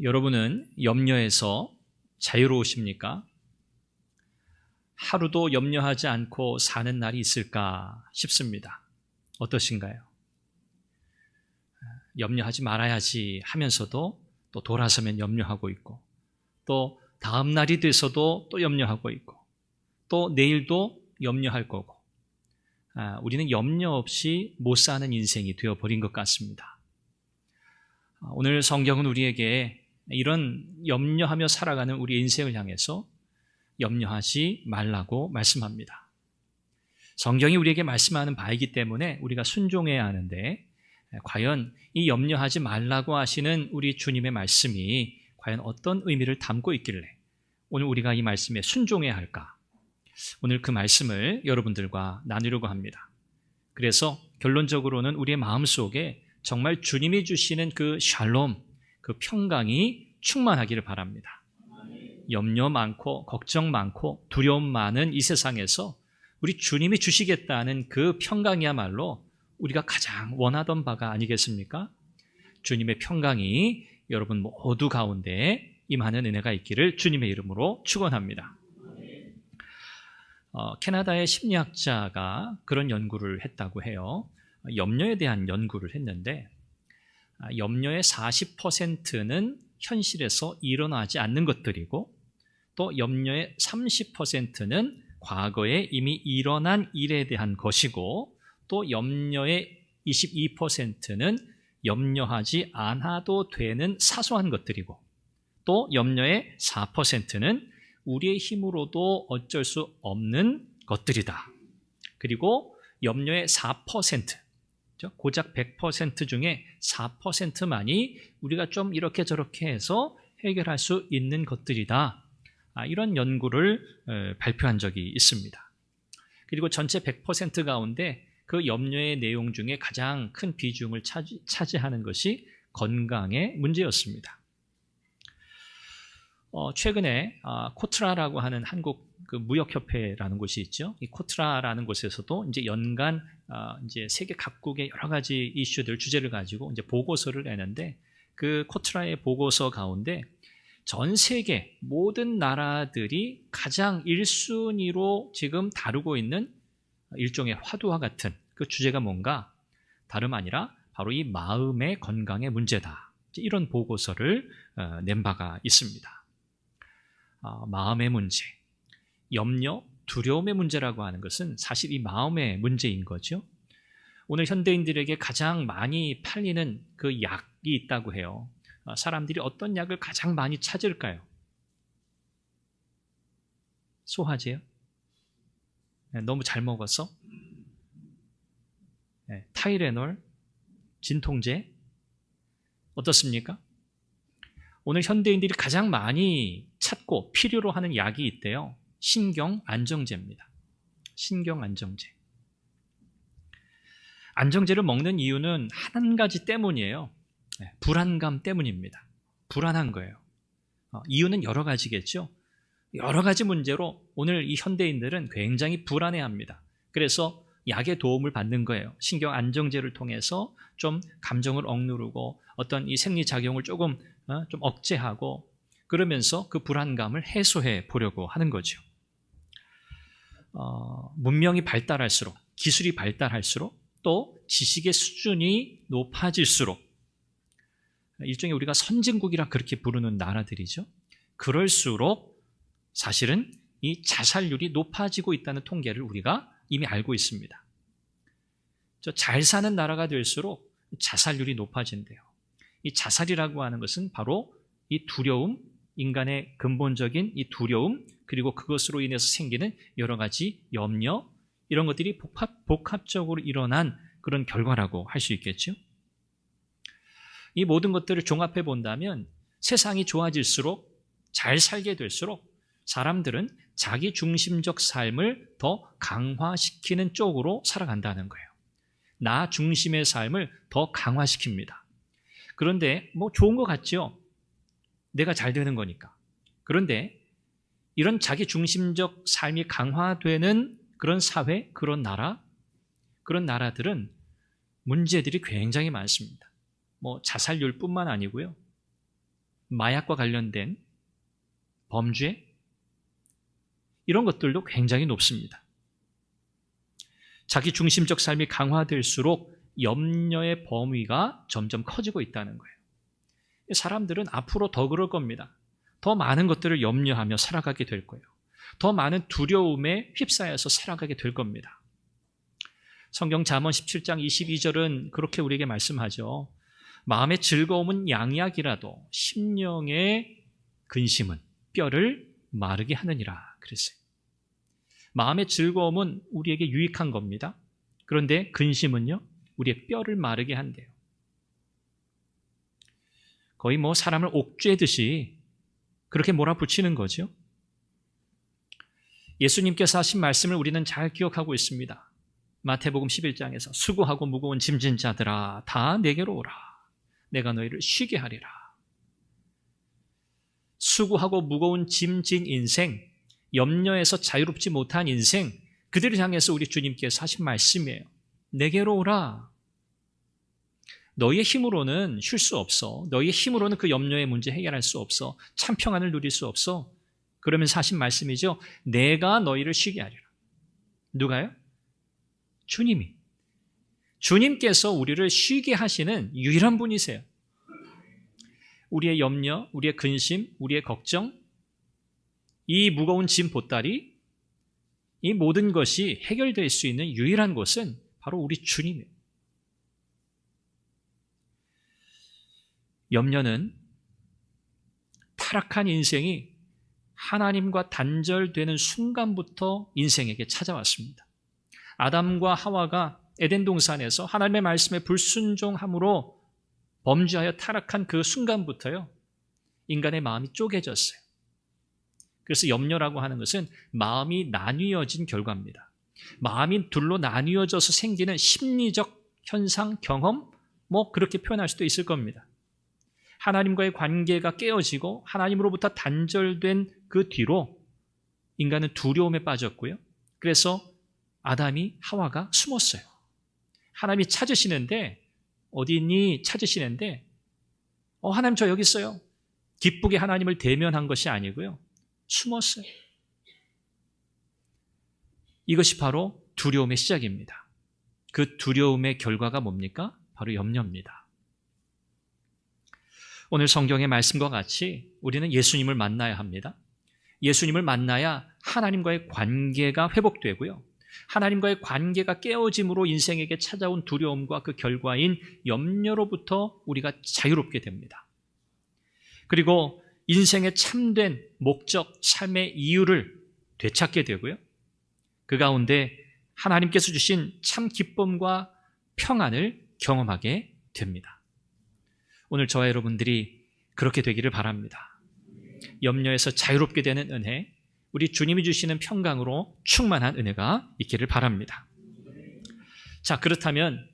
여러분은 염려에서 자유로우십니까? 하루도 염려하지 않고 사는 날이 있을까 싶습니다. 어떠신가요? 염려하지 말아야지 하면서도 또 돌아서면 염려하고 있고, 또 다음 날이 돼서도 또 염려하고 있고, 또 내일도 염려할 거고, 우리는 염려 없이 못 사는 인생이 되어버린 것 같습니다. 오늘 성경은 우리에게 이런 염려하며 살아가는 우리 인생을 향해서 염려하지 말라고 말씀합니다. 성경이 우리에게 말씀하는 바이기 때문에 우리가 순종해야 하는데, 과연 이 염려하지 말라고 하시는 우리 주님의 말씀이 과연 어떤 의미를 담고 있길래 오늘 우리가 이 말씀에 순종해야 할까? 오늘 그 말씀을 여러분들과 나누려고 합니다. 그래서 결론적으로는 우리의 마음속에 정말 주님이 주시는 그 샬롬, 그 평강이 충만하기를 바랍니다. 염려 많고 걱정 많고 두려움 많은 이 세상에서 우리 주님이 주시겠다는 그 평강이야말로 우리가 가장 원하던 바가 아니겠습니까? 주님의 평강이 여러분 모두 가운데 임하는 은혜가 있기를 주님의 이름으로 축원합니다. 캐나다의 심리학자가 그런 연구를 했다고 해요. 염려에 대한 연구를 했는데, 염려의 40%는 현실에서 일어나지 않는 것들이고, 또 염려의 30%는 과거에 이미 일어난 일에 대한 것이고, 또 염려의 22%는 염려하지 않아도 되는 사소한 것들이고, 또 염려의 4%는 우리의 힘으로도 어쩔 수 없는 것들이다. 그리고 염려의 4%, 고작 100% 중에 4%만이 우리가 좀 이렇게 저렇게 해서 해결할 수 있는 것들이다. 이런 연구를 발표한 적이 있습니다. 그리고 전체 100% 가운데 그 염려의 내용 중에 가장 큰 비중을 차지하는 것이 건강의 문제였습니다. 최근에 코트라라고 하는 한국 그 무역협회라는 곳이 있죠. 이 코트라라는 곳에서도 이제 연간 이제 세계 각국의 여러 가지 이슈들 주제를 가지고 이제 보고서를 내는데, 그 코트라의 보고서 가운데 전 세계 모든 나라들이 가장 1순위로 지금 다루고 있는 일종의 화두와 같은 그 주제가 뭔가 다름 아니라 바로 이 마음의 건강의 문제다. 이런 보고서를 낸 바가 있습니다. 마음의 문제, 염려, 두려움의 문제라고 하는 것은 사실 이 마음의 문제인 거죠. 오늘 현대인들에게 가장 많이 팔리는 그 약이 있다고 해요. 사람들이 어떤 약을 가장 많이 찾을까요? 소화제요? 너무 잘 먹어서? 타이레놀, 진통제? 어떻습니까? 오늘 현대인들이 가장 많이 찾고 필요로 하는 약이 있대요. 신경안정제입니다. 신경안정제. 안정제를 먹는 이유는 한 가지 때문이에요. 불안감 때문입니다. 불안한 거예요. 이유는 여러 가지겠죠. 여러 가지 문제로 오늘 이 현대인들은 굉장히 불안해합니다. 그래서 약의 도움을 받는 거예요. 신경안정제를 통해서 좀 감정을 억누르고 어떤 이 생리작용을 조금 좀 억제하고, 그러면서 그 불안감을 해소해 보려고 하는 거죠. 문명이 발달할수록, 기술이 발달할수록, 또 지식의 수준이 높아질수록, 일종의 우리가 선진국이라 그렇게 부르는 나라들이죠. 그럴수록 사실은 이 자살률이 높아지고 있다는 통계를 우리가 이미 알고 있습니다. 잘 사는 나라가 될수록 자살률이 높아진대요. 이 자살이라고 하는 것은 바로 이 두려움, 인간의 근본적인 이 두려움, 그리고 그것으로 인해서 생기는 여러 가지 염려, 이런 것들이 복합적으로 일어난 그런 결과라고 할 수 있겠죠. 이 모든 것들을 종합해 본다면 세상이 좋아질수록, 잘 살게 될수록 사람들은 자기 중심적 삶을 더 강화시키는 쪽으로 살아간다는 거예요. 나 중심의 삶을 더 강화시킵니다. 그런데 뭐 좋은 것 같죠? 내가 잘 되는 거니까. 그런데 이런 자기 중심적 삶이 강화되는 그런 사회, 그런 나라, 그런 나라들은 문제들이 굉장히 많습니다. 뭐 자살률뿐만 아니고요. 마약과 관련된 범죄, 이런 것들도 굉장히 높습니다. 자기 중심적 삶이 강화될수록 염려의 범위가 점점 커지고 있다는 거예요. 사람들은 앞으로 더 그럴 겁니다. 더 많은 것들을 염려하며 살아가게 될 거예요. 더 많은 두려움에 휩싸여서 살아가게 될 겁니다. 성경 잠언 17장 22절은 그렇게 우리에게 말씀하죠. 마음의 즐거움은 양약이라도 심령의 근심은 뼈를 마르게 하느니라 그랬어요. 마음의 즐거움은 우리에게 유익한 겁니다. 그런데 근심은요, 우리의 뼈를 마르게 한대요. 거의 사람을 옥죄듯이 그렇게 몰아붙이는 거죠. 예수님께서 하신 말씀을 우리는 잘 기억하고 있습니다. 마태복음 11장에서 수고하고 무거운 짐진 자들아 다 내게로 오라. 내가 너희를 쉬게 하리라. 수고하고 무거운 짐진 인생, 염려에서 자유롭지 못한 인생, 그들을 향해서 우리 주님께서 하신 말씀이에요. 내게로 오라. 너희의 힘으로는 쉴 수 없어. 너희의 힘으로는 그 염려의 문제 해결할 수 없어. 참 평안을 누릴 수 없어. 그러면서 하신 말씀이죠. 내가 너희를 쉬게 하리라. 누가요? 주님이. 주님께서 우리를 쉬게 하시는 유일한 분이세요. 우리의 염려, 우리의 근심, 우리의 걱정, 이 무거운 짐 보따리, 이 모든 것이 해결될 수 있는 유일한 곳은 바로 우리 주님이에요. 염려는 타락한 인생이 하나님과 단절되는 순간부터 인생에게 찾아왔습니다. 아담과 하와가 에덴 동산에서 하나님의 말씀에 불순종함으로 범죄하여 타락한 그 순간부터요, 인간의 마음이 쪼개졌어요. 그래서 염려라고 하는 것은 마음이 나뉘어진 결과입니다. 마음이 둘로 나뉘어져서 생기는 심리적 현상, 경험, 그렇게 표현할 수도 있을 겁니다. 하나님과의 관계가 깨어지고 하나님으로부터 단절된 그 뒤로 인간은 두려움에 빠졌고요. 그래서 아담이 하와가 숨었어요. 하나님이 찾으시는데, 어디 있니? 찾으시는데, 하나님 저 여기 있어요. 기쁘게 하나님을 대면한 것이 아니고요, 숨었어요. 이것이 바로 두려움의 시작입니다. 그 두려움의 결과가 뭡니까? 바로 염려입니다. 오늘 성경의 말씀과 같이 우리는 예수님을 만나야 합니다. 예수님을 만나야 하나님과의 관계가 회복되고요, 하나님과의 관계가 깨어짐으로 인생에게 찾아온 두려움과 그 결과인 염려로부터 우리가 자유롭게 됩니다. 그리고 인생의 참된 목적, 삶의 이유를 되찾게 되고요, 그 가운데 하나님께서 주신 참 기쁨과 평안을 경험하게 됩니다. 오늘 저와 여러분들이 그렇게 되기를 바랍니다. 염려에서 자유롭게 되는 은혜, 우리 주님이 주시는 평강으로 충만한 은혜가 있기를 바랍니다. 자, 그렇다면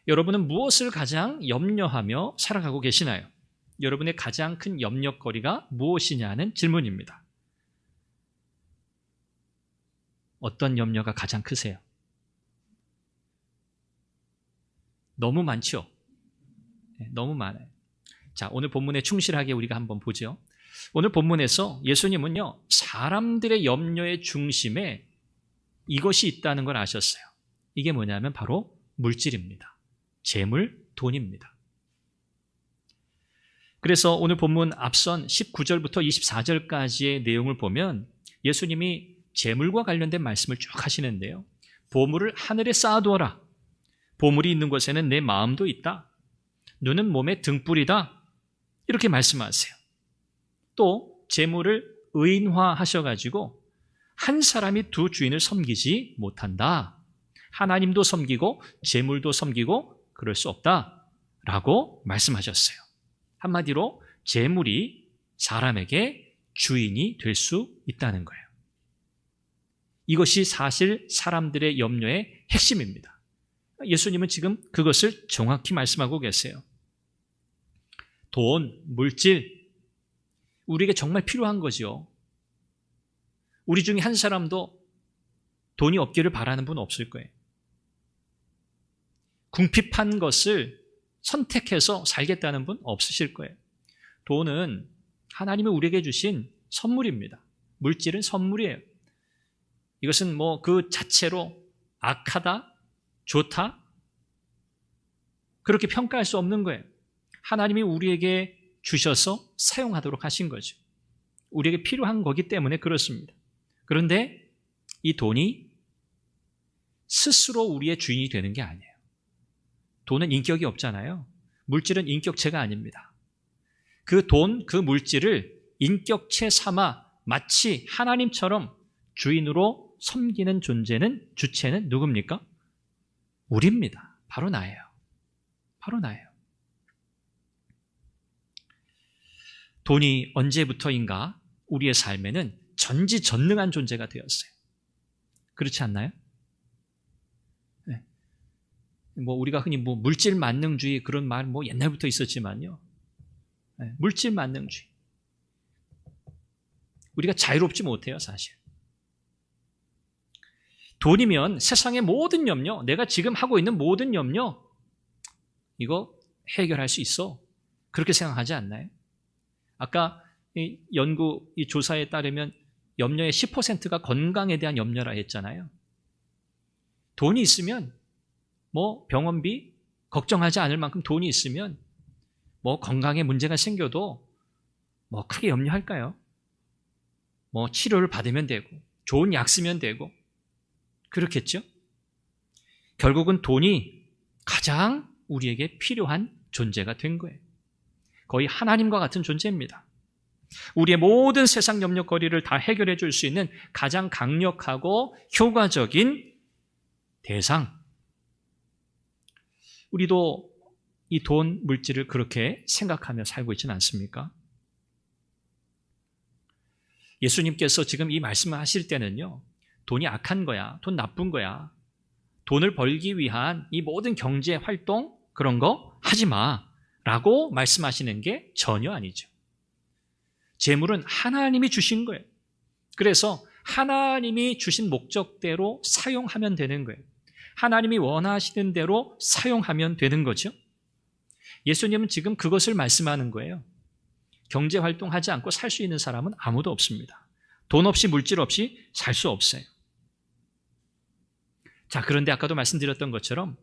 여러분은 무엇을 가장 염려하며 살아가고 계시나요? 여러분의 가장 큰 염려거리가 무엇이냐는 질문입니다. 어떤 염려가 가장 크세요? 너무 많죠? 네, 너무 많아요. 자, 오늘 본문에 충실하게 우리가 한번 보죠. 오늘 본문에서 예수님은요, 사람들의 염려의 중심에 이것이 있다는 걸 아셨어요. 이게 뭐냐면 바로 물질입니다. 재물, 돈입니다. 그래서 오늘 본문 앞선 19절부터 24절까지의 내용을 보면 예수님이 재물과 관련된 말씀을 쭉 하시는데요, 보물을 하늘에 쌓아두어라. 보물이 있는 곳에는 내 마음도 있다. 눈은 몸의 등불이다. 이렇게 말씀하세요. 또 재물을 의인화하셔가지고 한 사람이 두 주인을 섬기지 못한다. 하나님도 섬기고 재물도 섬기고 그럴 수 없다라고 말씀하셨어요. 한마디로 재물이 사람에게 주인이 될 수 있다는 거예요. 이것이 사실 사람들의 염려의 핵심입니다. 예수님은 지금 그것을 정확히 말씀하고 계세요. 돈, 물질, 우리에게 정말 필요한 거죠. 우리 중에 한 사람도 돈이 없기를 바라는 분 없을 거예요. 궁핍한 것을 선택해서 살겠다는 분 없으실 거예요. 돈은 하나님이 우리에게 주신 선물입니다. 물질은 선물이에요. 이것은 뭐 그 자체로 악하다, 좋다, 그렇게 평가할 수 없는 거예요. 하나님이 우리에게 주셔서 사용하도록 하신 거죠. 우리에게 필요한 거기 때문에 그렇습니다. 그런데 이 돈이 스스로 우리의 주인이 되는 게 아니에요. 돈은 인격이 없잖아요. 물질은 인격체가 아닙니다. 그 돈, 그 물질을 인격체 삼아 마치 하나님처럼 주인으로 섬기는 존재는, 주체는 누굽니까? 우리입니다. 바로 나예요. 바로 나예요. 돈이 언제부터인가 우리의 삶에는 전지전능한 존재가 되었어요. 그렇지 않나요? 네. 뭐 우리가 흔히 뭐 물질 만능주의 그런 말 뭐 옛날부터 있었지만요. 네. 물질 만능주의. 우리가 자유롭지 못해요, 사실. 돈이면 세상의 모든 염려, 내가 지금 하고 있는 모든 염려, 이거 해결할 수 있어. 그렇게 생각하지 않나요? 아까 이 연구, 이 조사에 따르면 염려의 10%가 건강에 대한 염려라 했잖아요. 돈이 있으면 뭐 병원비 걱정하지 않을 만큼 돈이 있으면 뭐 건강에 문제가 생겨도 뭐 크게 염려할까요? 뭐 치료를 받으면 되고 좋은 약 쓰면 되고 그렇겠죠? 결국은 돈이 가장 우리에게 필요한 존재가 된 거예요. 거의 하나님과 같은 존재입니다. 우리의 모든 세상 염려거리를 다 해결해 줄 수 있는 가장 강력하고 효과적인 대상. 우리도 이 돈, 물질을 그렇게 생각하며 살고 있지는 않습니까? 예수님께서 지금 이 말씀을 하실 때는요, 돈이 악한 거야, 돈 나쁜 거야, 돈을 벌기 위한 이 모든 경제 활동 그런 거 하지 마라고 말씀하시는 게 전혀 아니죠. 재물은 하나님이 주신 거예요. 그래서 하나님이 주신 목적대로 사용하면 되는 거예요. 하나님이 원하시는 대로 사용하면 되는 거죠. 예수님은 지금 그것을 말씀하는 거예요. 경제 활동하지 않고 살 수 있는 사람은 아무도 없습니다. 돈 없이 물질 없이 살 수 없어요. 자, 그런데 아까도 말씀드렸던 것처럼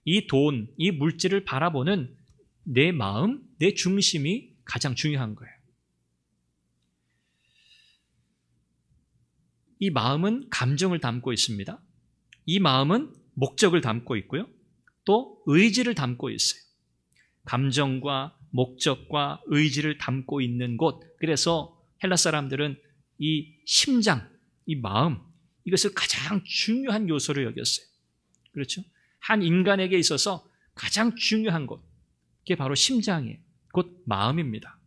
이 돈, 이 물질을 바라보는 내 마음, 내 중심이 가장 중요한 거예요. 이 마음은 감정을 담고 있습니다. 이 마음은 목적을 담고 있고요. 또 의지를 담고 있어요. 감정과 목적과 의지를 담고 있는 곳. 그래서 헬라 사람들은 이 심장, 이 마음, 이것을 가장 중요한 요소로 여겼어요. 그렇죠? 한 인간에게 있어서 가장 중요한 곳, 그게 바로 심장이에요. 곧 마음입니다.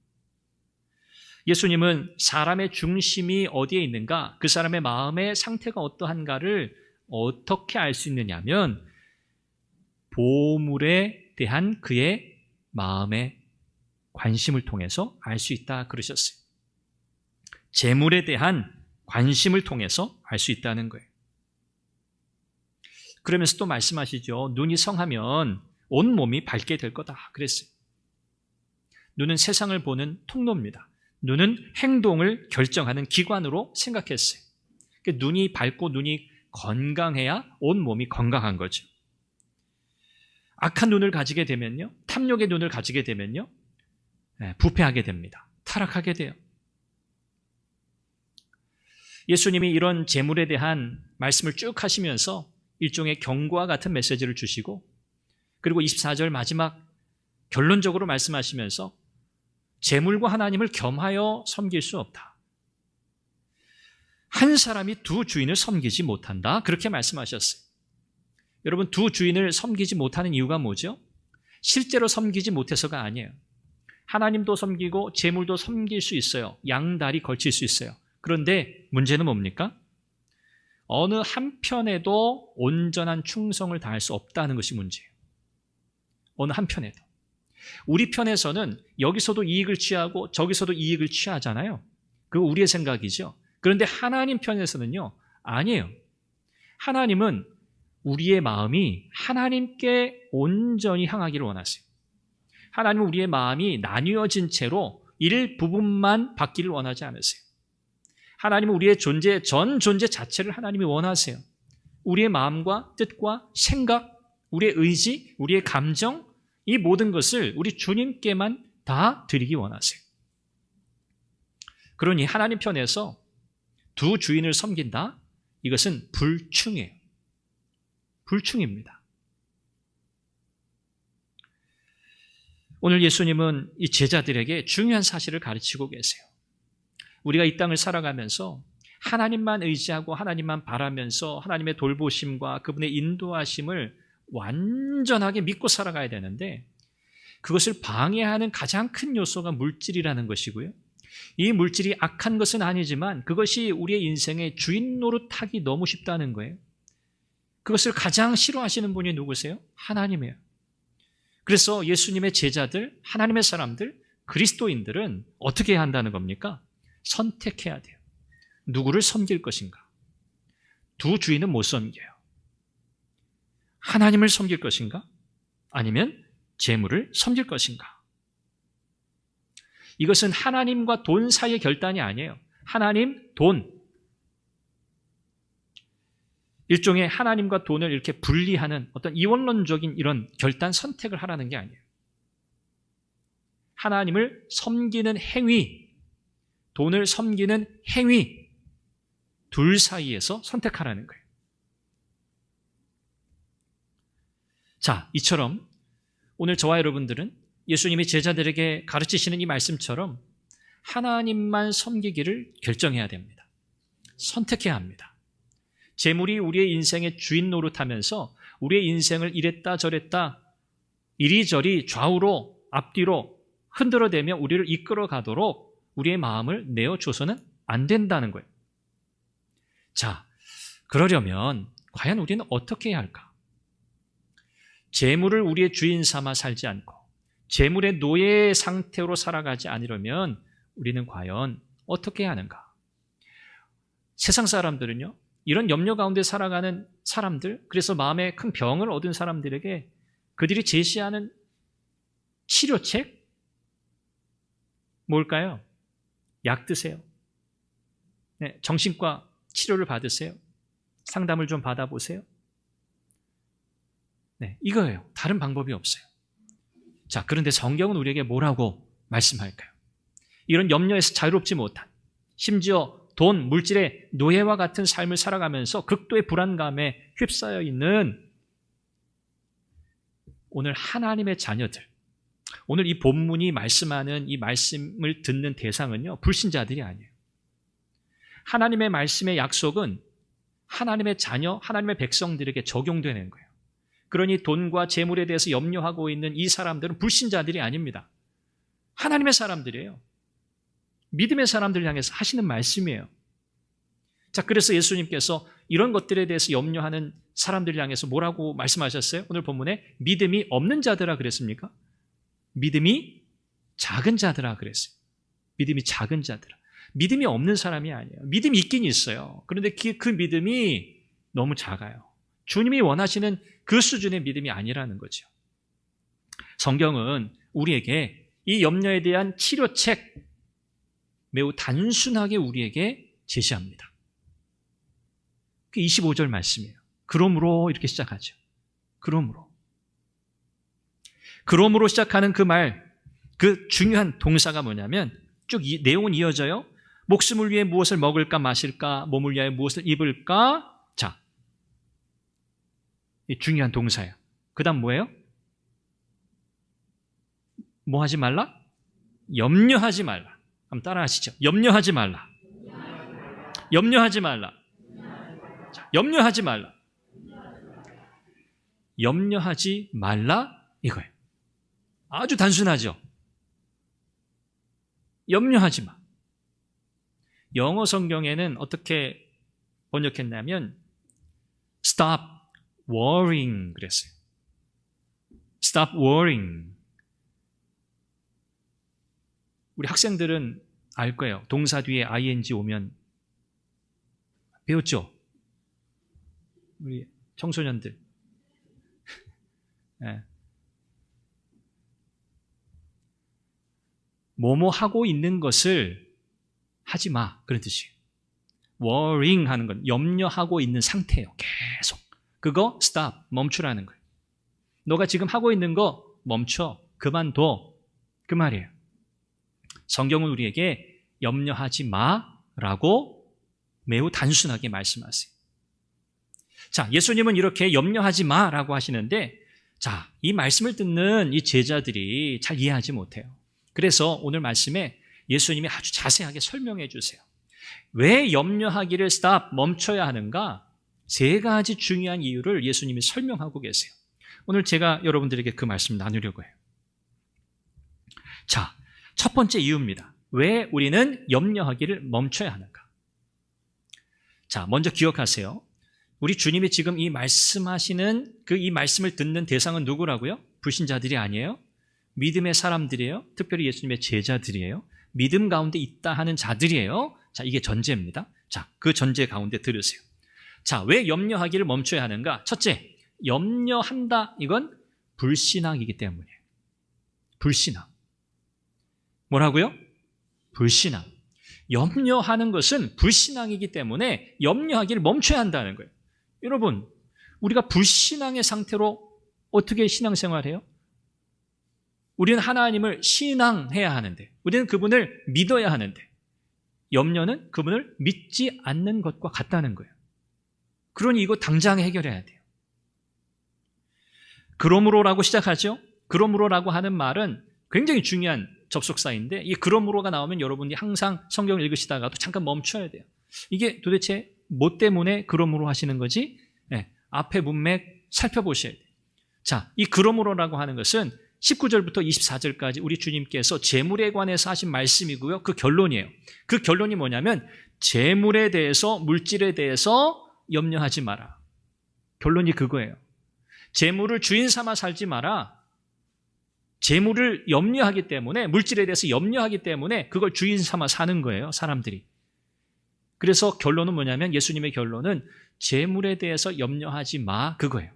예수님은 사람의 중심이 어디에 있는가, 그 사람의 마음의 상태가 어떠한가를 어떻게 알 수 있느냐면 보물에 대한 그의 마음의 관심을 통해서 알 수 있다 그러셨어요. 재물에 대한 관심을 통해서 알 수 있다는 거예요. 그러면서 또 말씀하시죠. 눈이 성하면 온 몸이 밝게 될 거다 그랬어요. 눈은 세상을 보는 통로입니다. 눈은 행동을 결정하는 기관으로 생각했어요. 눈이 밝고 눈이 건강해야 온 몸이 건강한 거죠. 악한 눈을 가지게 되면요, 탐욕의 눈을 가지게 되면요, 부패하게 됩니다. 타락하게 돼요. 예수님이 이런 재물에 대한 말씀을 쭉 하시면서 일종의 경고와 같은 메시지를 주시고, 그리고 24절 마지막 결론적으로 말씀하시면서 재물과 하나님을 겸하여 섬길 수 없다. 한 사람이 두 주인을 섬기지 못한다. 그렇게 말씀하셨어요. 여러분, 두 주인을 섬기지 못하는 이유가 뭐죠? 실제로 섬기지 못해서가 아니에요. 하나님도 섬기고 재물도 섬길 수 있어요. 양다리 걸칠 수 있어요. 그런데 문제는 뭡니까? 어느 한편에도 온전한 충성을 다할 수 없다는 것이 문제예요. 어느 한편에도. 우리 편에서는 여기서도 이익을 취하고 저기서도 이익을 취하잖아요. 그거 우리의 생각이죠. 그런데 하나님 편에서는요, 아니에요. 하나님은 우리의 마음이 하나님께 온전히 향하기를 원하세요. 하나님은 우리의 마음이 나뉘어진 채로 일부분만 받기를 원하지 않으세요. 하나님은 우리의 존재, 전 존재 자체를 하나님이 원하세요. 우리의 마음과 뜻과 생각, 우리의 의지, 우리의 감정, 이 모든 것을 우리 주님께만 다 드리기 원하세요. 그러니 하나님 편에서 두 주인을 섬긴다? 이것은 불충이에요. 불충입니다. 오늘 예수님은 이 제자들에게 중요한 사실을 가르치고 계세요. 우리가 이 땅을 살아가면서 하나님만 의지하고 하나님만 바라면서 하나님의 돌보심과 그분의 인도하심을 완전하게 믿고 살아가야 되는데, 그것을 방해하는 가장 큰 요소가 물질이라는 것이고요. 이 물질이 악한 것은 아니지만 그것이 우리의 인생의 주인 노릇하기 너무 쉽다는 거예요. 그것을 가장 싫어하시는 분이 누구세요? 하나님이에요. 그래서 예수님의 제자들, 하나님의 사람들, 그리스도인들은 어떻게 해야 한다는 겁니까? 선택해야 돼요. 누구를 섬길 것인가? 두 주인은 못 섬겨요. 하나님을 섬길 것인가? 아니면 재물을 섬길 것인가? 이것은 하나님과 돈 사이의 결단이 아니에요. 하나님, 돈. 일종의 하나님과 돈을 이렇게 분리하는 어떤 이원론적인 이런 결단, 선택을 하라는 게 아니에요. 하나님을 섬기는 행위, 돈을 섬기는 행위, 둘 사이에서 선택하라는 거예요. 자, 이처럼 오늘 저와 여러분들은 예수님이 제자들에게 가르치시는 이 말씀처럼 하나님만 섬기기를 결정해야 됩니다. 선택해야 합니다. 재물이 우리의 인생의 주인 노릇하면서 우리의 인생을 이랬다 저랬다 이리저리 좌우로 앞뒤로 흔들어대며 우리를 이끌어 가도록 우리의 마음을 내어줘서는 안 된다는 거예요. 자, 그러려면 과연 우리는 어떻게 해야 할까? 재물을 우리의 주인 삼아 살지 않고 재물의 노예 상태로 살아가지 않으려면 우리는 과연 어떻게 해야 하는가? 세상 사람들은요, 이런 염려 가운데 살아가는 사람들, 그래서 마음에 큰 병을 얻은 사람들에게 그들이 제시하는 치료책? 뭘까요? 약 드세요. 네, 정신과 치료를 받으세요. 상담을 좀 받아보세요. 네, 이거예요. 다른 방법이 없어요. 자, 그런데 성경은 우리에게 뭐라고 말씀할까요? 이런 염려에서 자유롭지 못한, 심지어 돈, 물질의 노예와 같은 삶을 살아가면서 극도의 불안감에 휩싸여 있는 오늘 하나님의 자녀들, 오늘 이 본문이 말씀하는 이 말씀을 듣는 대상은요, 불신자들이 아니에요. 하나님의 말씀의 약속은 하나님의 자녀, 하나님의 백성들에게 적용되는 거예요. 그러니 돈과 재물에 대해서 염려하고 있는 이 사람들은 불신자들이 아닙니다. 하나님의 사람들이에요. 믿음의 사람들 향해서 하시는 말씀이에요. 자, 그래서 예수님께서 이런 것들에 대해서 염려하는 사람들 향해서 뭐라고 말씀하셨어요? 오늘 본문에 믿음이 없는 자들아 그랬습니까? 믿음이 작은 자들아 그랬어요. 믿음이 작은 자들아. 믿음이 없는 사람이 아니에요. 믿음이 있긴 있어요. 그런데 그 믿음이 너무 작아요. 주님이 원하시는 그 수준의 믿음이 아니라는 거죠. 성경은 우리에게 이 염려에 대한 치료책 매우 단순하게 우리에게 제시합니다. 그 25절 말씀이에요. 그러므로 이렇게 시작하죠. 그러므로 시작하는 그 말, 그 중요한 동사가 뭐냐면 쭉 내용은 이어져요. 목숨을 위해 무엇을 먹을까 마실까, 몸을 위하여 무엇을 입을까. 자, 이 중요한 동사예요. 그 다음 뭐예요? 뭐 하지 말라? 염려하지 말라. 한번 따라 하시죠. 염려하지 말라. 염려하지 말라. 자, 염려하지 말라. 염려하지 말라 이거예요. 아주 단순하죠. 염려하지 마. 영어 성경에는 어떻게 번역했냐면 stop worrying 그랬어요. stop worrying. 우리 학생들은 알 거예요. 동사 뒤에 ing 오면 배웠죠? 우리 청소년들. 네. 뭐뭐 하고 있는 것을 하지 마. 그런 뜻이에요. worrying 하는 건 염려하고 있는 상태예요. 계속. 그거 stop, 멈추라는 거예요. 너가 지금 하고 있는 거 멈춰, 그만둬. 그 말이에요. 성경은 우리에게 염려하지 마라고 매우 단순하게 말씀하세요. 자, 예수님은 이렇게 염려하지 마라고 하시는데, 자, 이 말씀을 듣는 이 제자들이 잘 이해하지 못해요. 그래서 오늘 말씀에 예수님이 아주 자세하게 설명해 주세요. 왜 염려하기를 stop, 멈춰야 하는가? 3가지 중요한 이유를 예수님이 설명하고 계세요. 오늘 제가 여러분들에게 그 말씀 나누려고 해요. 자, 첫 번째 이유입니다. 왜 우리는 염려하기를 멈춰야 하는가? 자, 먼저 기억하세요. 우리 주님이 지금 이 말씀하시는 이 말씀을 듣는 대상은 누구라고요? 불신자들이 아니에요. 믿음의 사람들이에요. 특별히 예수님의 제자들이에요. 믿음 가운데 있다 하는 자들이에요. 자, 이게 전제입니다. 자, 그 전제 가운데 들으세요. 자, 왜 염려하기를 멈춰야 하는가? 첫째, 염려한다. 이건 불신앙이기 때문이에요. 불신앙. 뭐라고요? 불신앙. 염려하는 것은 불신앙이기 때문에 염려하기를 멈춰야 한다는 거예요. 여러분, 우리가 불신앙의 상태로 어떻게 신앙생활해요? 우리는 하나님을 신앙해야 하는데, 우리는 그분을 믿어야 하는데, 염려는 그분을 믿지 않는 것과 같다는 거예요. 그러니 이거 당장 해결해야 돼요. 그러므로라고 시작하죠. 그러므로라고 하는 말은 굉장히 중요한 접속사인데, 이 그러므로가 나오면 여러분이 항상 성경을 읽으시다가도 잠깐 멈춰야 돼요. 이게 도대체 뭐 때문에 그러므로 하시는 거지? 네, 앞에 문맥 살펴보셔야 돼요. 자, 이 그러므로라고 하는 것은 19절부터 24절까지 우리 주님께서 재물에 관해서 하신 말씀이고요. 그 결론이에요. 그 결론이 뭐냐면 재물에 대해서, 물질에 대해서 염려하지 마라. 결론이 그거예요. 재물을 주인 삼아 살지 마라. 재물을 염려하기 때문에, 물질에 대해서 염려하기 때문에 그걸 주인 삼아 사는 거예요, 사람들이. 그래서 결론은 뭐냐면, 예수님의 결론은 재물에 대해서 염려하지 마, 그거예요.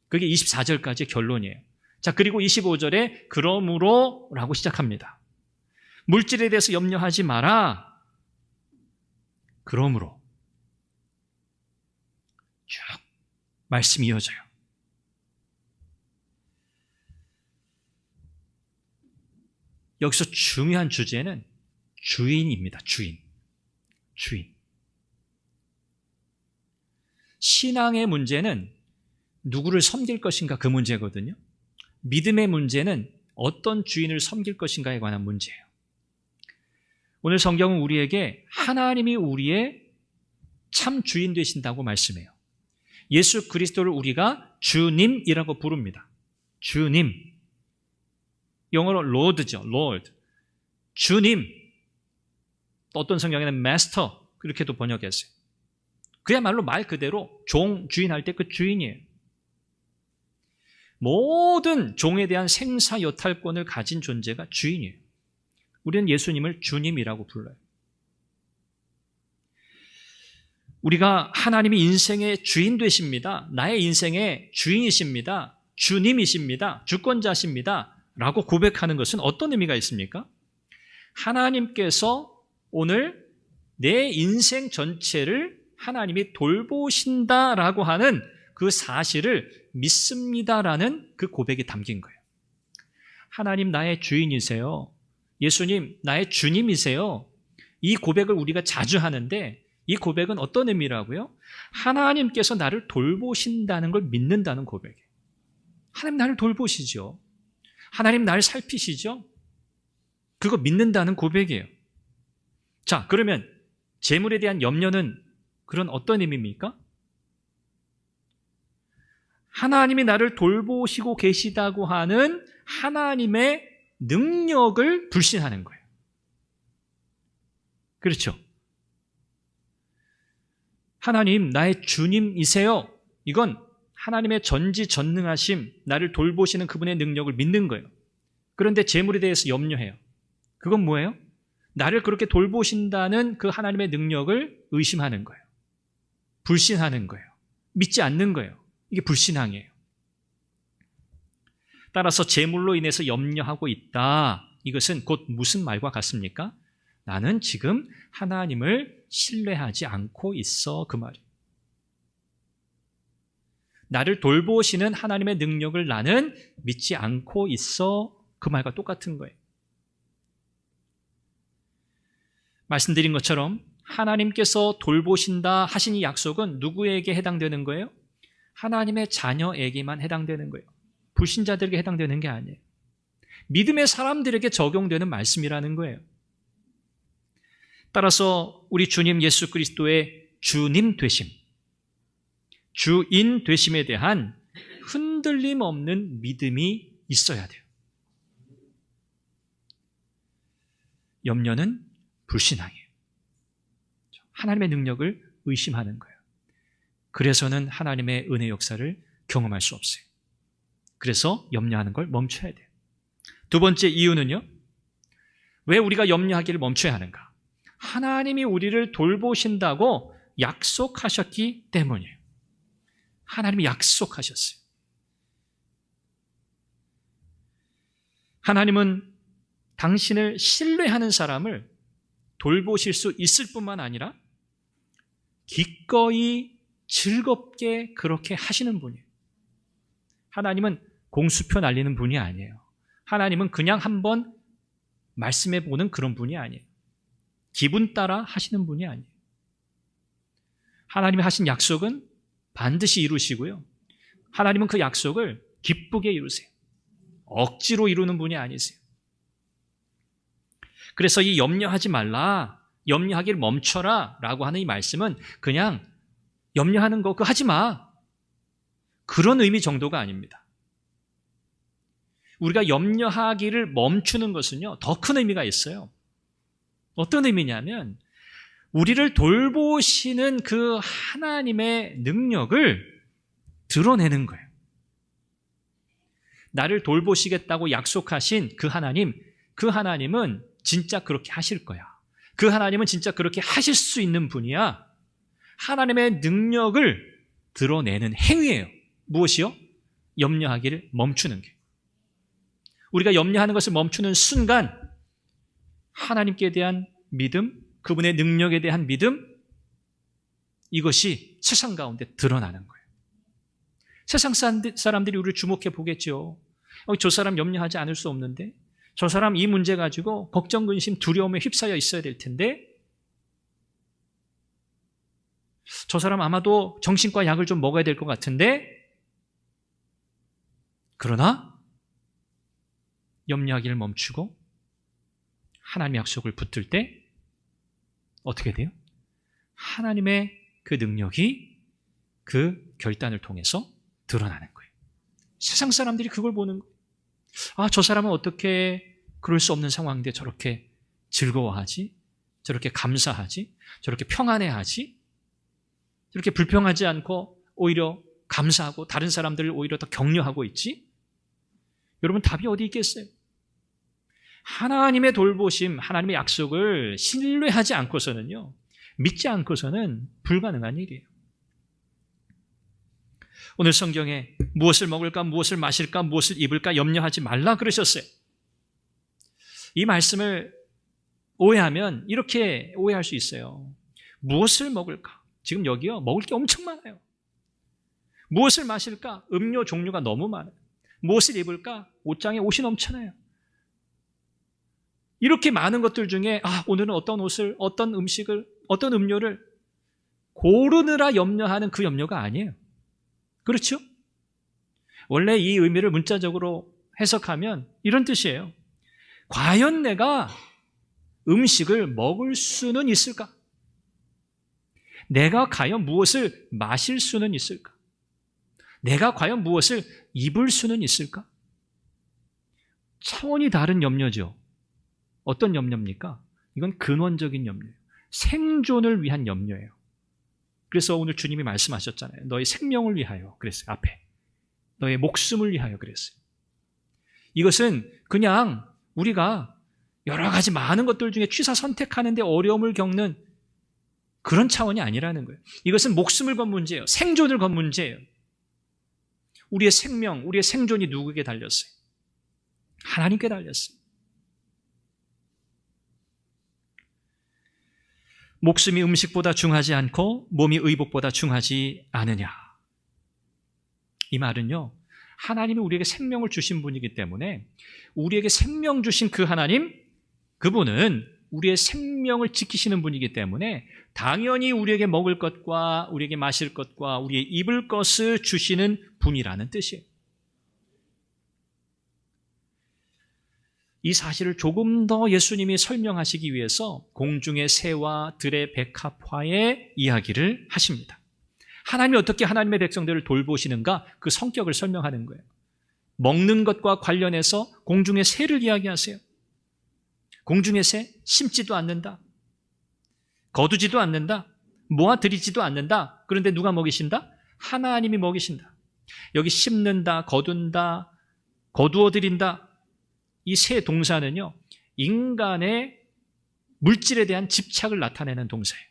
그게 24절까지의 결론이에요. 자, 그리고 25절에 그러므로 라고 시작합니다. 물질에 대해서 염려하지 마라. 그러므로. 쭉 말씀이 이어져요. 여기서 중요한 주제는 주인입니다. 주인. 신앙의 문제는 누구를 섬길 것인가, 그 문제거든요. 믿음의 문제는 어떤 주인을 섬길 것인가에 관한 문제예요. 오늘 성경은 우리에게 하나님이 우리의 참 주인 되신다고 말씀해요. 예수 그리스도를 우리가 주님이라고 부릅니다. 주님. 영어로 Lord죠. Lord. 주님. 또 어떤 성경에는 Master 그렇게도 번역했어요. 그야말로 말 그대로 종, 주인할 때 그 주인이에요. 모든 종에 대한 생사여탈권을 가진 존재가 주인이에요. 우리는 예수님을 주님이라고 불러요. 우리가 하나님이 인생의 주인 되십니다. 나의 인생의 주인이십니다. 주님이십니다. 주권자십니다. 라고 고백하는 것은 어떤 의미가 있습니까? 하나님께서 오늘 내 인생 전체를 하나님이 돌보신다라고 하는 그 사실을 믿습니다라는 그 고백이 담긴 거예요. 하나님 나의 주인이세요. 예수님 나의 주님이세요. 이 고백을 우리가 자주 하는데, 이 고백은 어떤 의미라고요? 하나님께서 나를 돌보신다는 걸 믿는다는 고백이에요. 하나님 나를 돌보시죠. 하나님 나를 살피시죠. 그거 믿는다는 고백이에요. 자, 그러면 재물에 대한 염려는 그런 어떤 의미입니까? 하나님이 나를 돌보시고 계시다고 하는 하나님의 능력을 불신하는 거예요. 그렇죠? 하나님 나의 주님이세요. 이건 하나님의 전지전능하심, 나를 돌보시는 그분의 능력을 믿는 거예요. 그런데 재물에 대해서 염려해요. 그건 뭐예요? 나를 그렇게 돌보신다는 그 하나님의 능력을 의심하는 거예요. 불신하는 거예요. 믿지 않는 거예요. 이게 불신앙이에요. 따라서 재물로 인해서 염려하고 있다. 이것은 곧 무슨 말과 같습니까? 나는 지금 하나님을 신뢰하지 않고 있어, 그 말이에요. 나를 돌보시는 하나님의 능력을 나는 믿지 않고 있어, 그 말과 똑같은 거예요. 말씀드린 것처럼 하나님께서 돌보신다 하신 이 약속은 누구에게 해당되는 거예요? 하나님의 자녀에게만 해당되는 거예요. 불신자들에게 해당되는 게 아니에요. 믿음의 사람들에게 적용되는 말씀이라는 거예요. 따라서 우리 주님 예수 그리스도의 주님 되심, 주인 되심에 대한 흔들림 없는 믿음이 있어야 돼요. 염려는 불신앙이에요. 하나님의 능력을 의심하는 거예요. 그래서는 하나님의 은혜 역사를 경험할 수 없어요. 그래서 염려하는 걸 멈춰야 돼요. 두 번째 이유는요, 왜 우리가 염려하기를 멈춰야 하는가? 하나님이 우리를 돌보신다고 약속하셨기 때문이에요. 하나님이 약속하셨어요. 하나님은 당신을 신뢰하는 사람을 돌보실 수 있을 뿐만 아니라 기꺼이 즐겁게 그렇게 하시는 분이에요. 하나님은 공수표 날리는 분이 아니에요. 하나님은 그냥 한번 말씀해 보는 그런 분이 아니에요. 기분 따라 하시는 분이 아니에요. 하나님이 하신 약속은 반드시 이루시고요. 하나님은 그 약속을 기쁘게 이루세요. 억지로 이루는 분이 아니세요. 그래서 이 염려하지 말라, 염려하기를 멈춰라 라고 하는 이 말씀은 그냥 염려하는 거 그거 하지 마, 그런 의미 정도가 아닙니다. 우리가 염려하기를 멈추는 것은요, 더 큰 의미가 있어요. 어떤 의미냐면 우리를 돌보시는 그 하나님의 능력을 드러내는 거예요. 나를 돌보시겠다고 약속하신 그 하나님은 진짜 그렇게 하실 거야. 그 하나님은 진짜 그렇게 하실 수 있는 분이야. 하나님의 능력을 드러내는 행위예요. 무엇이요? 염려하기를 멈추는 게. 우리가 염려하는 것을 멈추는 순간 하나님께 대한 믿음, 그분의 능력에 대한 믿음, 이것이 세상 가운데 드러나는 거예요. 세상 사람들이 우리를 주목해 보겠죠. 저 사람 염려하지 않을 수 없는데, 저 사람 이 문제 가지고 걱정, 근심, 두려움에 휩싸여 있어야 될 텐데, 저 사람 아마도 정신과 약을 좀 먹어야 될 것 같은데, 그러나 염려하기를 멈추고 하나님의 약속을 붙들 때 어떻게 돼요? 하나님의 그 능력이 그 결단을 통해서 드러나는 거예요. 세상 사람들이 그걸 보는 거예요. 아, 저 사람은 어떻게 그럴 수 없는 상황인데 저렇게 즐거워하지? 저렇게 감사하지? 저렇게 평안해하지? 저렇게 불평하지 않고 오히려 감사하고 다른 사람들을 오히려 더 격려하고 있지? 여러분, 답이 어디 있겠어요? 하나님의 돌보심, 하나님의 약속을 신뢰하지 않고서는요, 믿지 않고서는 불가능한 일이에요. 오늘 성경에 무엇을 먹을까, 무엇을 마실까, 무엇을 입을까 염려하지 말라 그러셨어요. 이 말씀을 오해하면 이렇게 오해할 수 있어요. 무엇을 먹을까? 지금 여기요, 먹을 게 엄청 많아요. 무엇을 마실까? 음료 종류가 너무 많아요. 무엇을 입을까? 옷장에 옷이 넘쳐나요. 이렇게 많은 것들 중에 오늘은 어떤 옷을, 어떤 음식을, 어떤 음료를 고르느라 염려하는 그 염려가 아니에요. 그렇죠? 원래 이 의미를 문자적으로 해석하면 이런 뜻이에요. 과연 내가 음식을 먹을 수는 있을까? 내가 과연 무엇을 마실 수는 있을까? 내가 과연 무엇을 입을 수는 있을까? 차원이 다른 염려죠. 어떤 염려입니까? 이건 근원적인 염려예요. 생존을 위한 염려예요. 그래서 오늘 주님이 말씀하셨잖아요. 너의 생명을 위하여 그랬어요. 앞에. 너의 목숨을 위하여 그랬어요. 이것은 그냥 우리가 여러 가지 많은 것들 중에 취사 선택하는데 어려움을 겪는 그런 차원이 아니라는 거예요. 이것은 목숨을 건 문제예요. 생존을 건 문제예요. 우리의 생명, 우리의 생존이 누구에게 달렸어요? 하나님께 달렸어요. 목숨이 음식보다 중하지 않고 몸이 의복보다 중하지 않으냐. 이 말은요, 하나님이 우리에게 생명을 주신 분이기 때문에 우리에게 생명 주신 그 하나님, 그분은 우리의 생명을 지키시는 분이기 때문에 당연히 우리에게 먹을 것과 우리에게 마실 것과 우리의 입을 것을 주시는 분이라는 뜻이에요. 이 사실을 조금 더 예수님이 설명하시기 위해서 공중의 새와 들의 백합화의 이야기를 하십니다. 하나님이 어떻게 하나님의 백성들을 돌보시는가, 그 성격을 설명하는 거예요. 먹는 것과 관련해서 공중의 새를 이야기하세요. 공중의 새, 심지도 않는다, 거두지도 않는다, 모아들이지도 않는다. 그런데 누가 먹이신다? 하나님이 먹이신다. 여기 심는다, 거둔다, 거두어들인다, 이 세 동사는요, 인간의 물질에 대한 집착을 나타내는 동사예요.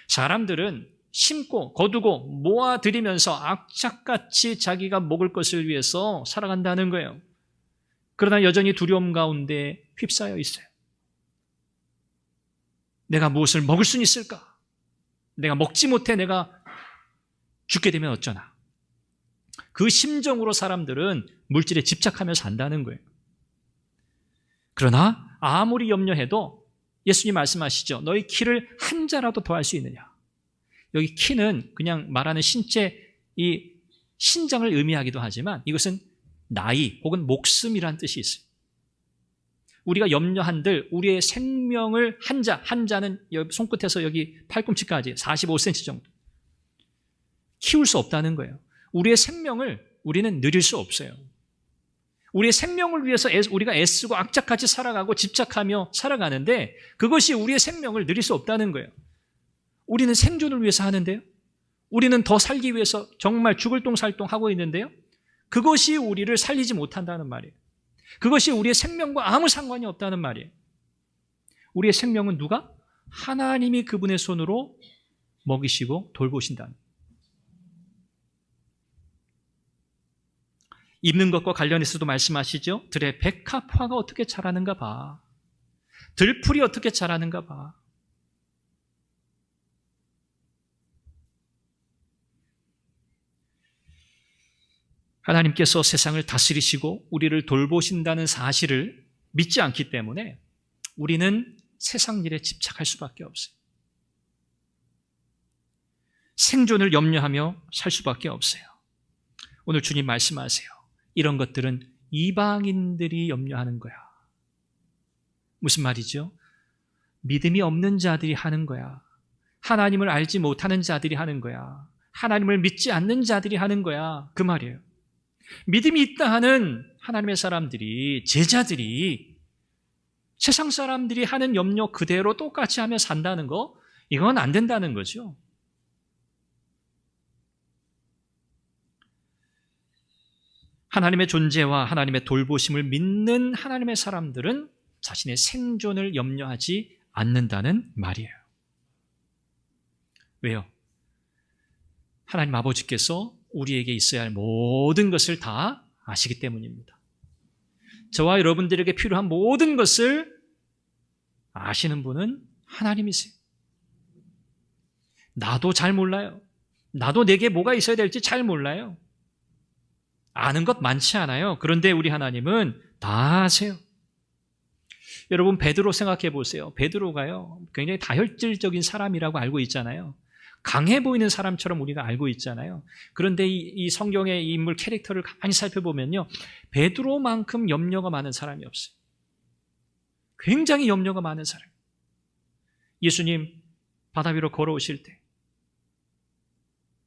사람들은 심고 거두고 모아들이면서 악착같이 자기가 먹을 것을 위해서 살아간다는 거예요. 그러나 여전히 두려움 가운데 휩싸여 있어요. 내가 무엇을 먹을 수는 있을까? 내가 먹지 못해 내가 죽게 되면 어쩌나? 그 심정으로 사람들은 물질에 집착하며 산다는 거예요. 그러나 아무리 염려해도 예수님 말씀하시죠. 너희 키를 한 자라도 더할 수 있느냐? 여기 키는 그냥 말하는 신체, 이 신장을 의미하기도 하지만 이것은 나이 혹은 목숨이란 뜻이 있어요. 우리가 염려한들 우리의 생명을 한 자는 여기 손끝에서 여기 팔꿈치까지 45cm 정도 키울 수 없다는 거예요. 우리의 생명을 우리는 누릴 수 없어요. 우리의 생명을 위해서 우리가 애쓰고 악착같이 살아가고 집착하며 살아가는데 그것이 우리의 생명을 누릴 수 없다는 거예요. 우리는 생존을 위해서 하는데요. 우리는 더 살기 위해서 정말 죽을 똥살똥 하고 있는데요. 그것이 우리를 살리지 못한다는 말이에요. 그것이 우리의 생명과 아무 상관이 없다는 말이에요. 우리의 생명은 누가? 하나님이 그분의 손으로 먹이시고 돌보신다는. 입는 것과 관련해서도 말씀하시죠. 들의 백합화가 어떻게 자라는가 봐. 들풀이 어떻게 자라는가 봐. 하나님께서 세상을 다스리시고 우리를 돌보신다는 사실을 믿지 않기 때문에 우리는 세상 일에 집착할 수밖에 없어요. 생존을 염려하며 살 수밖에 없어요. 오늘 주님 말씀하세요. 이런 것들은 이방인들이 염려하는 거야. 무슨 말이죠? 믿음이 없는 자들이 하는 거야. 하나님을 알지 못하는 자들이 하는 거야. 하나님을 믿지 않는 자들이 하는 거야. 그 말이에요. 믿음이 있다 하는 하나님의 사람들이, 제자들이 세상 사람들이 하는 염려 그대로 똑같이 하며 산다는 거, 이건 안 된다는 거죠. 하나님의 존재와 하나님의 돌보심을 믿는 하나님의 사람들은 자신의 생존을 염려하지 않는다는 말이에요. 왜요? 하나님 아버지께서 우리에게 있어야 할 모든 것을 다 아시기 때문입니다. 저와 여러분들에게 필요한 모든 것을 아시는 분은 하나님이세요. 나도 잘 몰라요. 나도 내게 뭐가 있어야 될지 잘 몰라요. 아는 것 많지 않아요. 그런데 우리 하나님은 다 아세요. 여러분, 베드로 생각해 보세요. 베드로가요, 굉장히 다혈질적인 사람이라고 알고 있잖아요. 강해 보이는 사람처럼 우리가 알고 있잖아요. 그런데 이 성경의 인물 캐릭터를 가만히 살펴보면요, 베드로만큼 염려가 많은 사람이 없어요. 굉장히 염려가 많은 사람. 예수님 바다 위로 걸어오실 때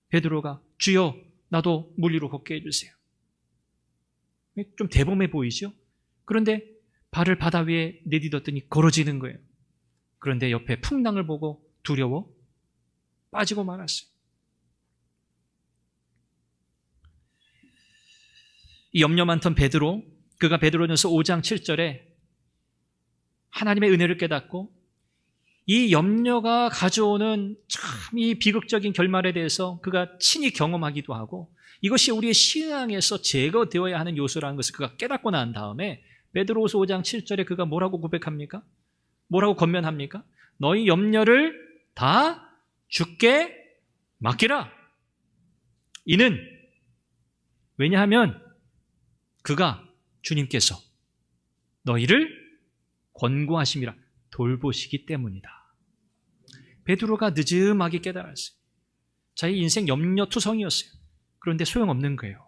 베드로가 주여 나도 물 위로 걷게 해주세요. 좀 대범해 보이죠? 그런데 발을 바다 위에 내딛었더니 걸어지는 거예요. 그런데 옆에 풍랑을 보고 두려워 빠지고 말았어요. 이 염려 많던 베드로, 그가 베드로전서 5장 7절에 하나님의 은혜를 깨닫고 이 염려가 가져오는 참 이 비극적인 결말에 대해서 그가 친히 경험하기도 하고 이것이 우리의 신앙에서 제거되어야 하는 요소라는 것을 그가 깨닫고 난 다음에 베드로후서 5장 7절에 그가 뭐라고 고백합니까? 뭐라고 권면합니까? 너희 염려를 다 주께 맡기라. 이는 왜냐하면 그가 주님께서 너희를 권고하심이라 돌보시기 때문이다. 베드로가 느즈막이 깨달았어요. 자기 인생 염려투성이었어요. 그런데 소용없는 거예요.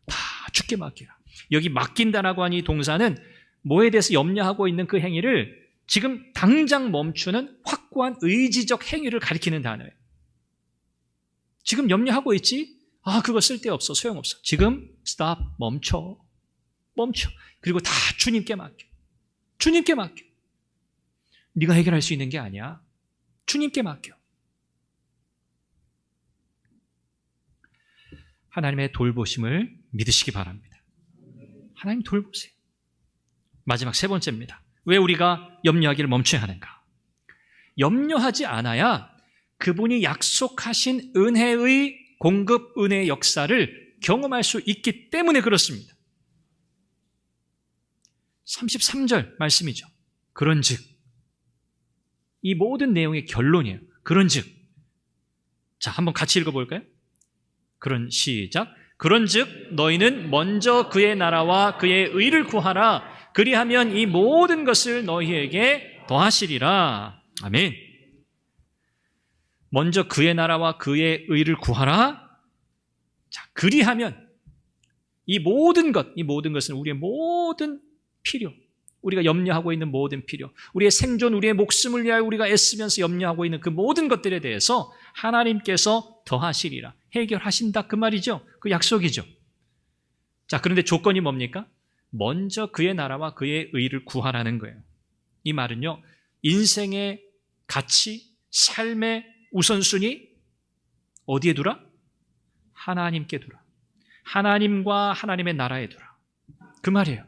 다 주께 맡기라. 여기 맡긴다라고 하니 동사는 뭐에 대해서 염려하고 있는 그 행위를 지금 당장 멈추는 확고한 의지적 행위를 가리키는 단어예요. 지금 염려하고 있지? 그거 쓸데없어. 소용없어. 지금 stop. 멈춰. 그리고 다 주님께 맡겨. 주님께 맡겨. 네가 해결할 수 있는 게 아니야. 주님께 맡겨. 하나님의 돌보심을 믿으시기 바랍니다. 하나님 돌보세요. 마지막 세 번째입니다. 왜 우리가 염려하기를 멈춰야 하는가? 염려하지 않아야 그분이 약속하신 은혜의 공급, 은혜의 역사를 경험할 수 있기 때문에 그렇습니다. 33절 말씀이죠. 그런즉, 이 모든 내용의 결론이에요. 그런즉, 자, 한번 같이 읽어볼까요? 시작. 그런즉 너희는 먼저 그의 나라와 그의 의를 구하라. 그리하면 이 모든 것을 너희에게 더하시리라. 아멘. 먼저 그의 나라와 그의 의를 구하라. 자, 그리하면 이 모든 것은 우리의 모든 필요, 우리가 염려하고 있는 모든 필요, 우리의 생존, 우리의 목숨을 위하여 우리가 애쓰면서 염려하고 있는 그 모든 것들에 대해서 하나님께서 더하시리라. 해결하신다. 그 말이죠. 그 약속이죠. 자, 그런데 조건이 뭡니까? 먼저 그의 나라와 그의 의를 구하라는 거예요. 이 말은요, 인생의 가치, 삶의 우선순위 어디에 두라? 하나님께 두라. 하나님과 하나님의 나라에 두라. 그 말이에요.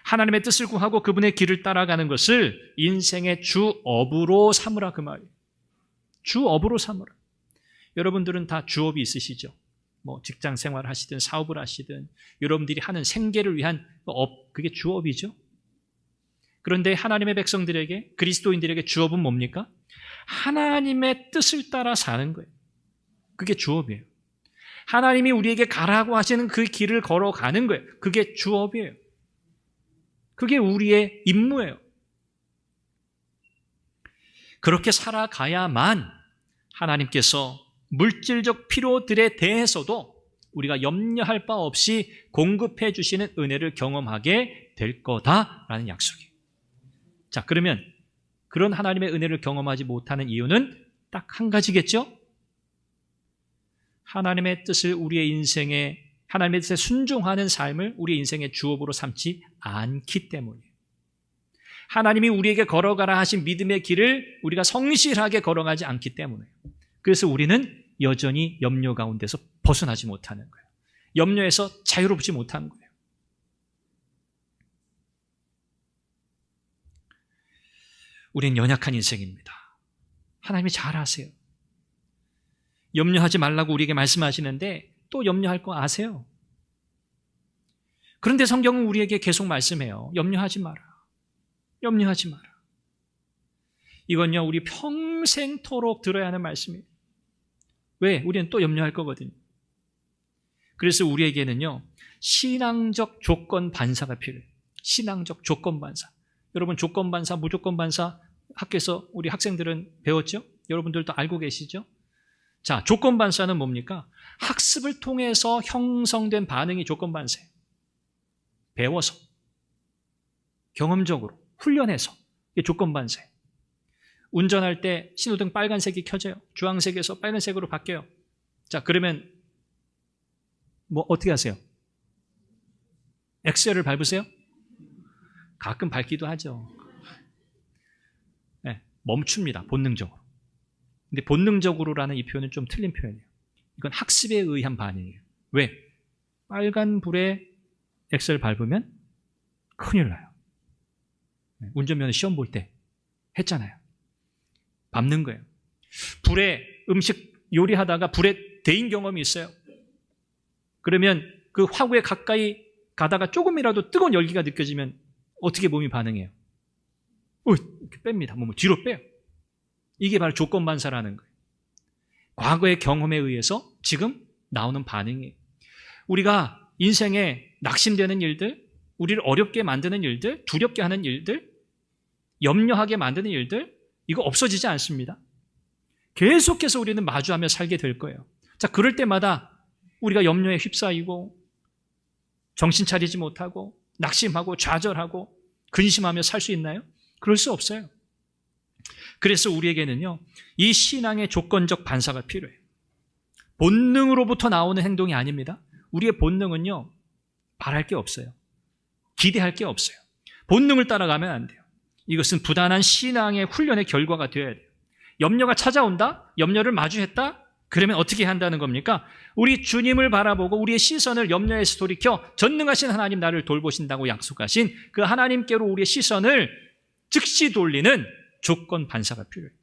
하나님의 뜻을 구하고 그분의 길을 따라가는 것을 인생의 주업으로 삼으라. 그 말이에요. 주업으로 삼으라. 여러분들은 다 주업이 있으시죠? 직장 생활을 하시든 사업을 하시든 여러분들이 하는 생계를 위한 업, 그게 주업이죠. 그런데 하나님의 백성들에게, 그리스도인들에게 주업은 뭡니까? 하나님의 뜻을 따라 사는 거예요. 그게 주업이에요. 하나님이 우리에게 가라고 하시는 그 길을 걸어가는 거예요. 그게 주업이에요. 그게 우리의 임무예요. 그렇게 살아가야만 하나님께서 물질적 필요들에 대해서도 우리가 염려할 바 없이 공급해 주시는 은혜를 경험하게 될 거다라는 약속이에요. 자, 그러면 그런 하나님의 은혜를 경험하지 못하는 이유는 딱 한 가지겠죠? 하나님의 뜻을 우리의 인생에, 하나님의 뜻에 순종하는 삶을 우리의 인생의 주업으로 삼지 않기 때문이에요. 하나님이 우리에게 걸어가라 하신 믿음의 길을 우리가 성실하게 걸어가지 않기 때문이에요. 그래서 우리는 여전히 염려 가운데서 벗어나지 못하는 거예요. 염려에서 자유롭지 못한 거예요. 우리는 연약한 인생입니다. 하나님이 잘 아세요. 염려하지 말라고 우리에게 말씀하시는데 또 염려할 거 아세요. 그런데 성경은 우리에게 계속 말씀해요. 염려하지 마라. 염려하지 마라. 이건요, 우리 평생토록 들어야 하는 말씀이에요. 왜? 우리는 또 염려할 거거든요. 그래서 우리에게는요, 신앙적 조건 반사가 필요해요. 신앙적 조건 반사. 여러분, 조건 반사, 무조건 반사 학교에서 우리 학생들은 배웠죠? 여러분들도 알고 계시죠? 자, 조건 반사는 뭡니까? 학습을 통해서 형성된 반응이 조건 반사예요. 배워서, 경험적으로, 훈련해서. 이게 조건 반사예요. 운전할 때 신호등 빨간색이 켜져요. 주황색에서 빨간색으로 바뀌어요. 자, 그러면 어떻게 하세요? 엑셀을 밟으세요? 가끔 밟기도 하죠. 네, 멈춥니다. 본능적으로. 근데 본능적으로라는 이 표현은 좀 틀린 표현이에요. 이건 학습에 의한 반응이에요. 왜? 빨간 불에 엑셀 밟으면 큰일 나요. 운전면허 시험 볼 때 했잖아요. 밟는 거예요. 불에 음식 요리하다가 불에 데인 경험이 있어요. 그러면 그 화구에 가까이 가다가 조금이라도 뜨거운 열기가 느껴지면 어떻게 몸이 반응해요? 이렇게 뺍니다. 몸을 뒤로 빼요. 이게 바로 조건반사라는 거예요. 과거의 경험에 의해서 지금 나오는 반응이에요. 우리가 인생에 낙심되는 일들, 우리를 어렵게 만드는 일들, 두렵게 하는 일들, 염려하게 만드는 일들, 이거 없어지지 않습니다. 계속해서 우리는 마주하며 살게 될 거예요. 자, 그럴 때마다 우리가 염려에 휩싸이고 정신 차리지 못하고 낙심하고 좌절하고 근심하며 살 수 있나요? 그럴 수 없어요. 그래서 우리에게는요, 이 신앙의 조건적 반사가 필요해요. 본능으로부터 나오는 행동이 아닙니다. 우리의 본능은요, 바랄 게 없어요. 기대할 게 없어요. 본능을 따라가면 안 돼요. 이것은 부단한 신앙의 훈련의 결과가 되어야 돼요. 염려가 찾아온다? 염려를 마주했다? 그러면 어떻게 한다는 겁니까? 우리 주님을 바라보고 우리의 시선을 염려에서 돌이켜 전능하신 하나님 나를 돌보신다고 약속하신 그 하나님께로 우리의 시선을 즉시 돌리는 조건 반사가 필요해요.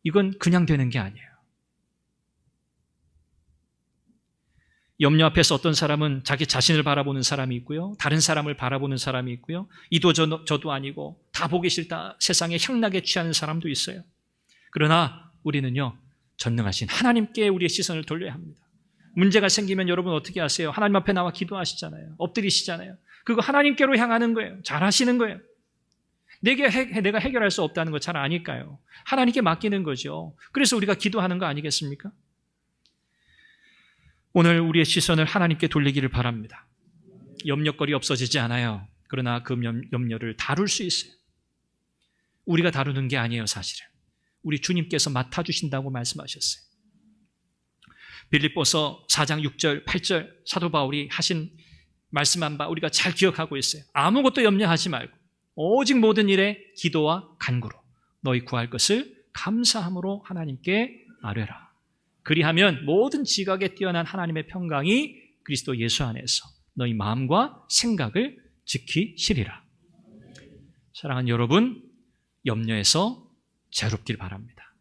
이건 그냥 되는 게 아니에요. 염려 앞에서 어떤 사람은 자기 자신을 바라보는 사람이 있고요. 다른 사람을 바라보는 사람이 있고요. 이도 저도 아니고 다 보기 싫다. 세상에 향락에 취하는 사람도 있어요. 그러나 우리는요, 전능하신 하나님께 우리의 시선을 돌려야 합니다. 문제가 생기면 여러분 어떻게 하세요? 하나님 앞에 나와 기도하시잖아요. 엎드리시잖아요. 그거 하나님께로 향하는 거예요. 잘하시는 거예요. 내가 해결할 수 없다는 거 잘 아니까요. 하나님께 맡기는 거죠. 그래서 우리가 기도하는 거 아니겠습니까? 오늘 우리의 시선을 하나님께 돌리기를 바랍니다. 염려거리 없어지지 않아요. 그러나 그 염려를 다룰 수 있어요. 우리가 다루는 게 아니에요, 사실은. 우리 주님께서 맡아주신다고 말씀하셨어요. 빌립보서 4장 6절, 8절 사도 바울이 하신 말씀한 바 우리가 잘 기억하고 있어요. 아무것도 염려하지 말고 오직 모든 일에 기도와 간구로 너희 구할 것을 감사함으로 하나님께 아뢰라. 그리하면 모든 지각에 뛰어난 하나님의 평강이 그리스도 예수 안에서 너희 마음과 생각을 지키시리라. 사랑하는 여러분, 염려에서 자유롭길 바랍니다.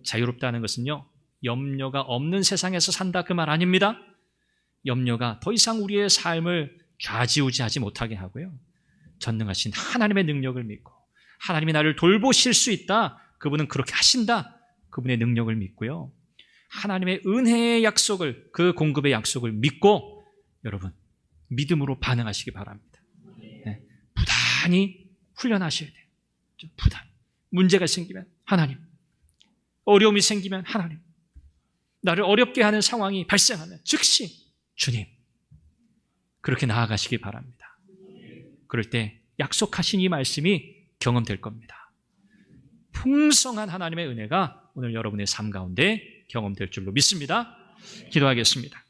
자유롭다는 것은요, 염려가 없는 세상에서 산다 그 말 아닙니다. 염려가 더 이상 우리의 삶을 좌지우지하지 못하게 하고요, 전능하신 하나님의 능력을 믿고 하나님이 나를 돌보실 수 있다, 그분은 그렇게 하신다, 그분의 능력을 믿고요, 하나님의 은혜의 약속을, 그 공급의 약속을 믿고 여러분 믿음으로 반응하시기 바랍니다. 네, 부단히 훈련하셔야 돼요. 부단. 문제가 생기면 하나님, 어려움이 생기면 하나님, 나를 어렵게 하는 상황이 발생하면 즉시 주님, 그렇게 나아가시기 바랍니다. 그럴 때 약속하신 이 말씀이 경험될 겁니다. 풍성한 하나님의 은혜가 오늘 여러분의 삶 가운데 경험될 줄로 믿습니다. 기도하겠습니다.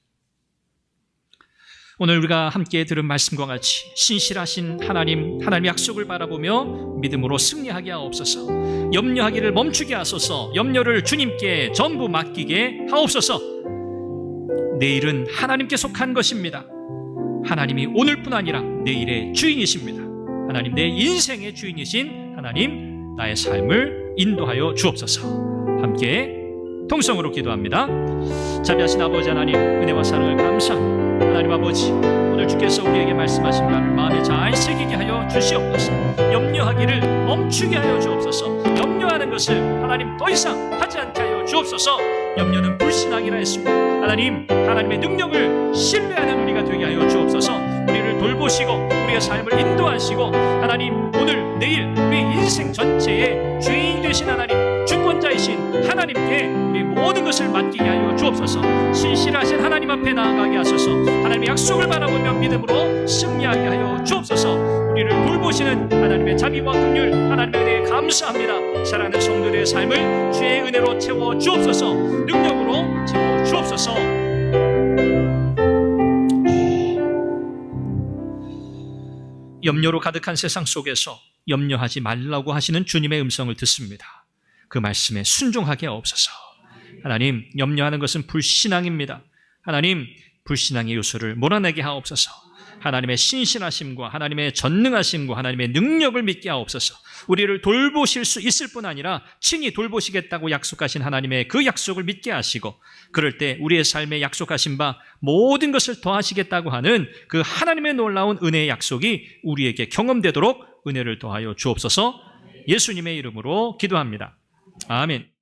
오늘 우리가 함께 들은 말씀과 같이 신실하신 하나님의 약속을 바라보며 믿음으로 승리하게 하옵소서. 염려하기를 멈추게 하소서. 염려를 주님께 전부 맡기게 하옵소서. 내일은 하나님께 속한 것입니다. 하나님이 오늘뿐 아니라 내일의 주인이십니다. 하나님, 내 인생의 주인이신 하나님, 나의 삶을 인도하여 주옵소서. 함께 통성으로 기도합니다. 자비하신 아버지 하나님, 은혜와 사랑을 감사합니다. 하나님 아버지, 오늘 주께서 우리에게 말씀하신 말을 마음에 잘 새기게 하여 주시옵소서. 염려하기를 멈추게 하여 주옵소서. 염려하는 것을 하나님 더 이상 하지 않게 하여 주옵소서. 염려는 불신앙이라 했습니다. 하나님, 하나님의 능력을 신뢰하는 우리가 되게 하여 주옵소서. 우리를 돌보시고 우리의 삶을 인도하시고 하나님, 오늘 내일 우리 인생 전체의 주인이 되신 하나님, 주권자이신 하나님께 우리 모든 것을 맡기게 하여 주옵소서. 신실하신 하나님 앞에 나아가게 하소서. 하나님의 약속을 바라보며 믿음으로 승리하게 하여 주옵소서. 우리를 돌보시는 하나님의 자비와 긍휼, 하나님의 은혜에 감사합니다. 사랑하는 성도들의 삶을 주의 은혜로 채워 주옵소서. 능력으로 채워 주옵소서. 염려로 가득한 세상 속에서 염려하지 말라고 하시는 주님의 음성을 듣습니다. 그 말씀에 순종하게 하옵소서. 하나님, 염려하는 것은 불신앙입니다. 하나님, 불신앙의 요소를 몰아내게 하옵소서. 하나님의 신실하심과 하나님의 전능하심과 하나님의 능력을 믿게 하옵소서. 우리를 돌보실 수 있을 뿐 아니라 친히 돌보시겠다고 약속하신 하나님의 그 약속을 믿게 하시고, 그럴 때 우리의 삶에 약속하신 바 모든 것을 더하시겠다고 하는 그 하나님의 놀라운 은혜의 약속이 우리에게 경험되도록 은혜를 더하여 주옵소서. 예수님의 이름으로 기도합니다. 아멘.